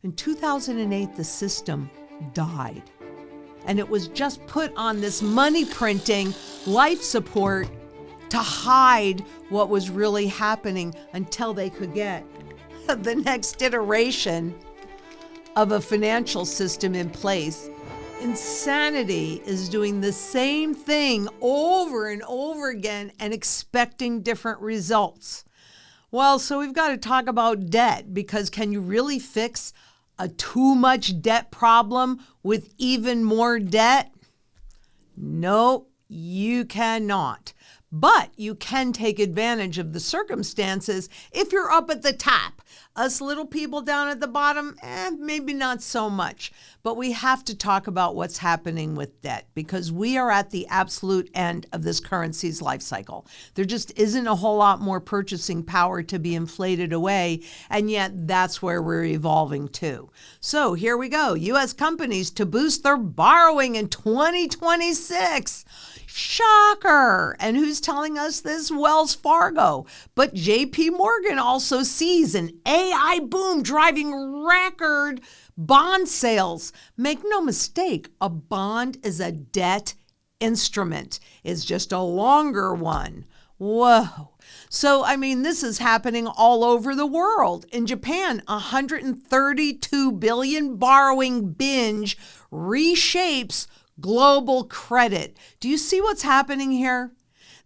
In 2008, the system died. And it was just put on this money printing life support to hide what was really happening until they could get the next iteration of a financial system in place. Insanity is doing the same thing over and over again and expecting different results. Well, so we've got to talk about debt, because can you really fix a too much debt problem with even more debt? No, you cannot. But you can take advantage of the circumstances if you're up at the top. Us little people down at the bottom, maybe not so much. But we have to talk about what's happening with debt, because we are at the absolute end of this currency's life cycle. There just isn't a whole lot more purchasing power to be inflated away, and yet that's where we're evolving to. So here we go. U.S. companies to boost their borrowing in 2026. Shocker! And who's telling us this? Wells Fargo. But JP Morgan also sees an AI boom driving record bond sales. Make no mistake, a bond is a debt instrument. It's just a longer one. Whoa. So, this is happening all over the world. In Japan, 132 billion borrowing binge reshapes global credit. Do you see what's happening here?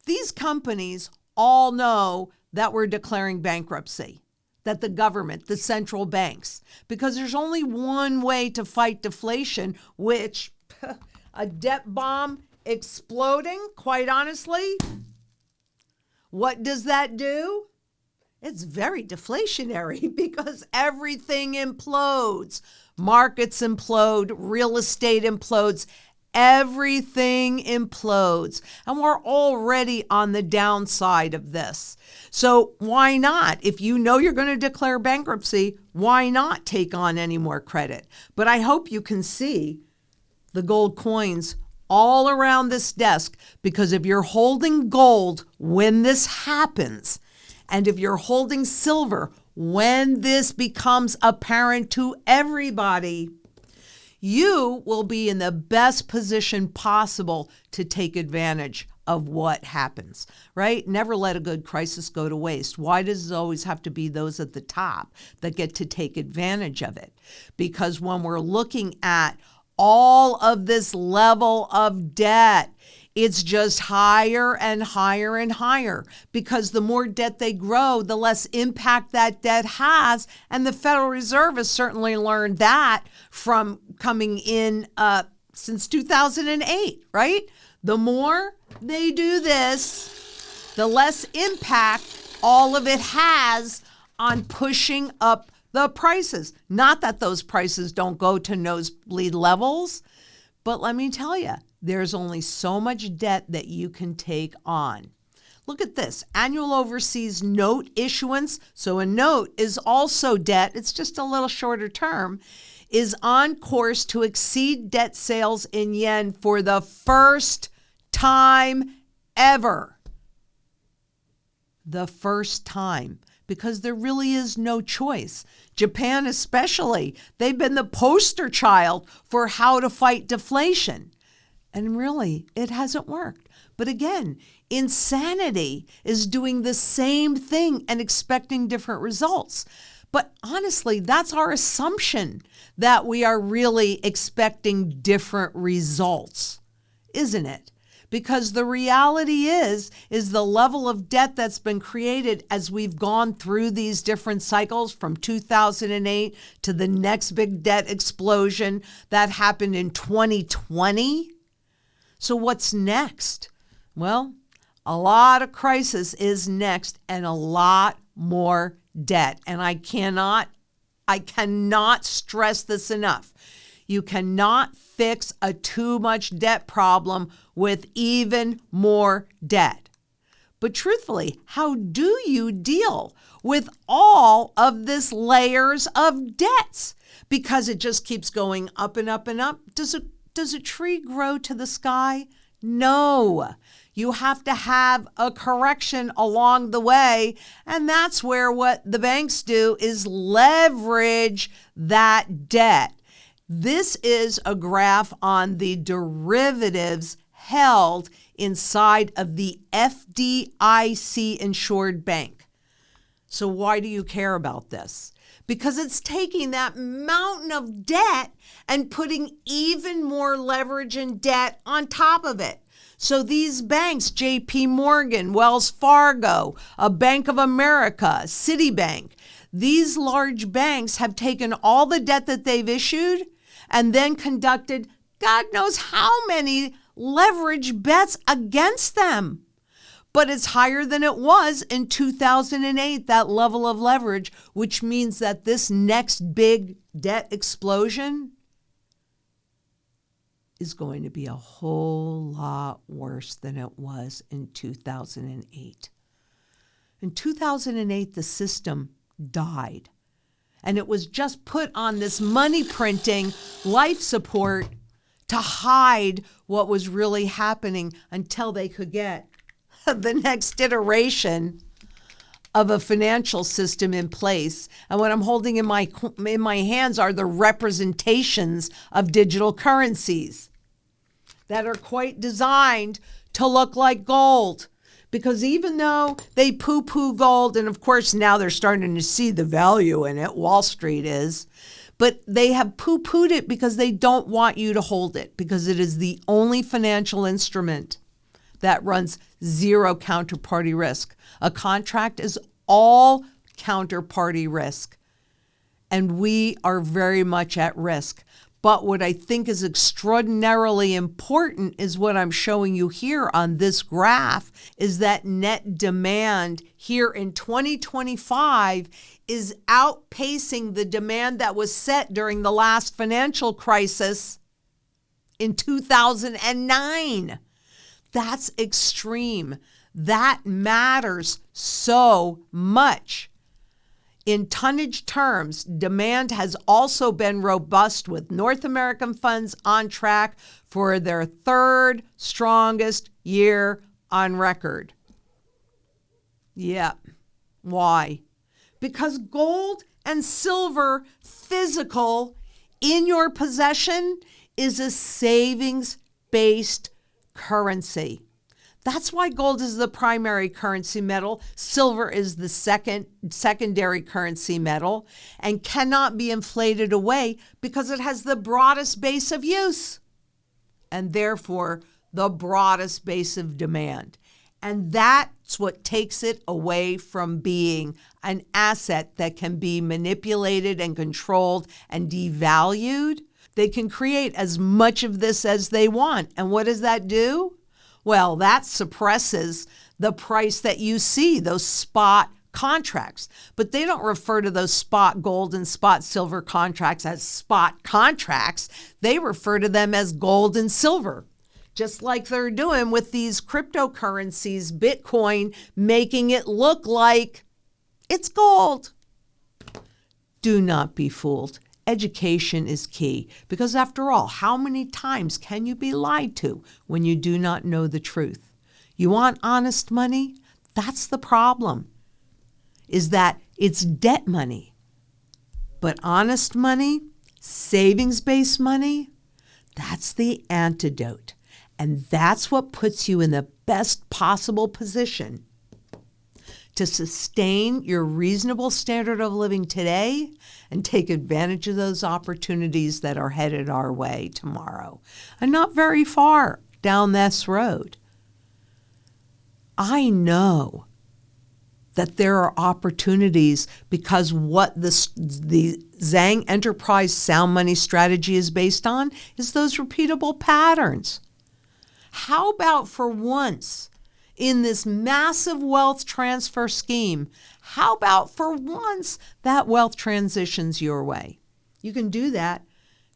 These companies all know that we're declaring bankruptcy, that the government, the central banks, because there's only one way to fight deflation, which a debt bomb exploding, quite honestly, what does that do? It's very deflationary because everything implodes. Markets implode, real estate implodes, everything implodes. And we're already on the downside of this. So why not? If you know you're going to declare bankruptcy, why not take on any more credit? But I hope you can see the gold coins all around this desk, because if you're holding gold when this happens, and if you're holding silver when this becomes apparent to everybody, you will be in the best position possible to take advantage of what happens, right? Never let a good crisis go to waste. Why does it always have to be those at the top that get to take advantage of it? Because when we're looking at all of this level of debt, it's just higher and higher and higher, because the more debt they grow, the less impact that debt has. And the Federal Reserve has certainly learned that from coming in since 2008, right? The more they do this, the less impact all of it has on pushing up the prices. Not that those prices don't go to nosebleed levels, but let me tell you, there's only so much debt that you can take on. Look at this, annual overseas note issuance. So a note is also debt. It's just a little shorter term, is on course to exceed debt sales in yen for the first time ever. The first time, because there really is no choice. Japan especially, they've been the poster child for how to fight deflation. And really, it hasn't worked. But again, insanity is doing the same thing and expecting different results. But honestly, that's our assumption, that we are really expecting different results, isn't it? Because the reality is the level of debt that's been created as we've gone through these different cycles from 2008 to the next big debt explosion that happened in 2020. So what's next? Well, a lot of crisis is next, and a lot more debt. And I cannot stress this enough. You cannot fix a too much debt problem with even more debt. But truthfully, how do you deal with all of this layers of debts? Because it just keeps going up and up and up. Does a tree grow to the sky? No. you have to have a correction along the way. And that's where what the banks do is leverage that debt. This is a graph on the derivatives held inside of the FDIC insured bank. So why do you care about this? Because it's taking that mountain of debt and putting even more leverage and debt on top of it. So these banks, JP Morgan, Wells Fargo, a Bank of America, Citibank, these large banks have taken all the debt that they've issued and then conducted God knows how many leverage bets against them. But it's higher than it was in 2008, that level of leverage, which means that this next big debt explosion is going to be a whole lot worse than it was in 2008. In 2008, the system died, and it was just put on this money printing life support to hide what was really happening until they could get the next iteration of a financial system in place. And what I'm holding in my hands are the representations of digital currencies that are quite designed to look like gold. Because even though they poo-poo gold, and of course now they're starting to see the value in it, Wall Street is, but they have poo-pooed it because they don't want you to hold it, because it is the only financial instrument that runs zero counterparty risk. A contract is all counterparty risk, and we are very much at risk. But what I think is extraordinarily important is what I'm showing you here on this graph, is that net demand here in 2025 is outpacing the demand that was set during the last financial crisis in 2009. That's extreme. That matters so much. In tonnage terms, demand has also been robust, with North American funds on track for their third strongest year on record. Yep. Why? Because gold and silver physical in your possession is a savings-based currency. That's why gold is the primary currency metal. Silver is the secondary currency metal and cannot be inflated away because it has the broadest base of use and therefore the broadest base of demand. And that's what takes it away from being an asset that can be manipulated and controlled and devalued. They can create as much of this as they want. And what does that do? Well, that suppresses the price that you see, those spot contracts. But they don't refer to those spot gold and spot silver contracts as spot contracts. They refer to them as gold and silver, just like they're doing with these cryptocurrencies, Bitcoin, making it look like it's gold. Do not be fooled. Education is key, because after all, how many times can you be lied to when you do not know the truth? You want honest money? That's the problem, is that it's debt money. But honest money, savings-based money, that's the antidote. And that's what puts you in the best possible position to sustain your reasonable standard of living today and take advantage of those opportunities that are headed our way tomorrow and not very far down this road. I know that there are opportunities because what the Zang Enterprise sound money strategy is based on is those repeatable patterns. How about for once, in this massive wealth transfer scheme, how about for once that wealth transitions your way? You can do that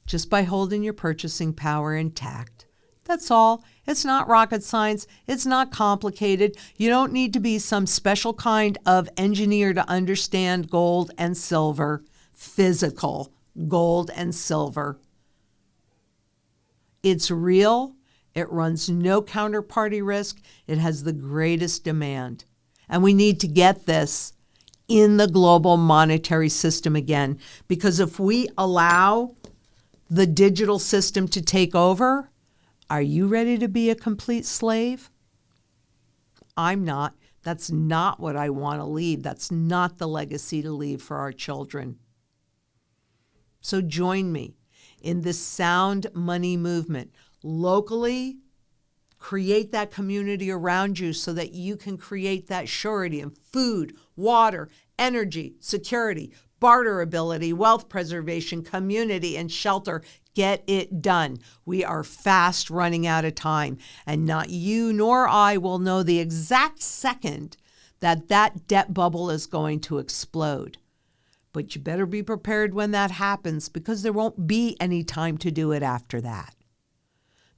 just by holding your purchasing power intact. That's all. It's not rocket science. It's not complicated. You don't need to be some special kind of engineer to understand gold and silver, physical gold and silver. It's real. It runs no counterparty risk. It has the greatest demand. And we need to get this in the global monetary system again, because if we allow the digital system to take over, are you ready to be a complete slave? I'm not. That's not what I want to leave. That's not the legacy to leave for our children. So join me in this sound money movement. Locally, create that community around you so that you can create that surety in food, water, energy, security, barterability, wealth preservation, community, and shelter. Get it done. We are fast running out of time, and not you nor I will know the exact second that debt bubble is going to explode. But you better be prepared when that happens, because there won't be any time to do it after that.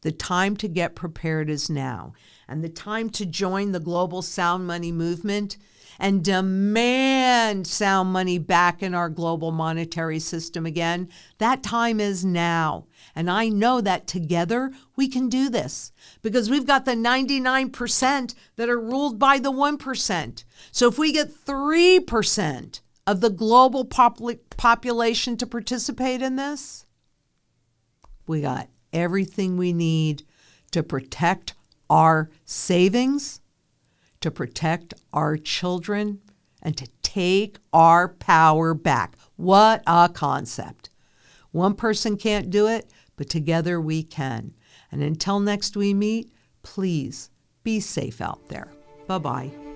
The time to get prepared is now, and the time to join the global sound money movement and demand sound money back in our global monetary system again, that time is now. And I know that together we can do this, because we've got the 99% that are ruled by the 1%. So if we get 3% of the global population to participate in this, we got everything we need to protect our savings, to protect our children, and to take our power back. What a concept. One person can't do it, but together we can. And until next we meet, please be safe out there. Bye-bye.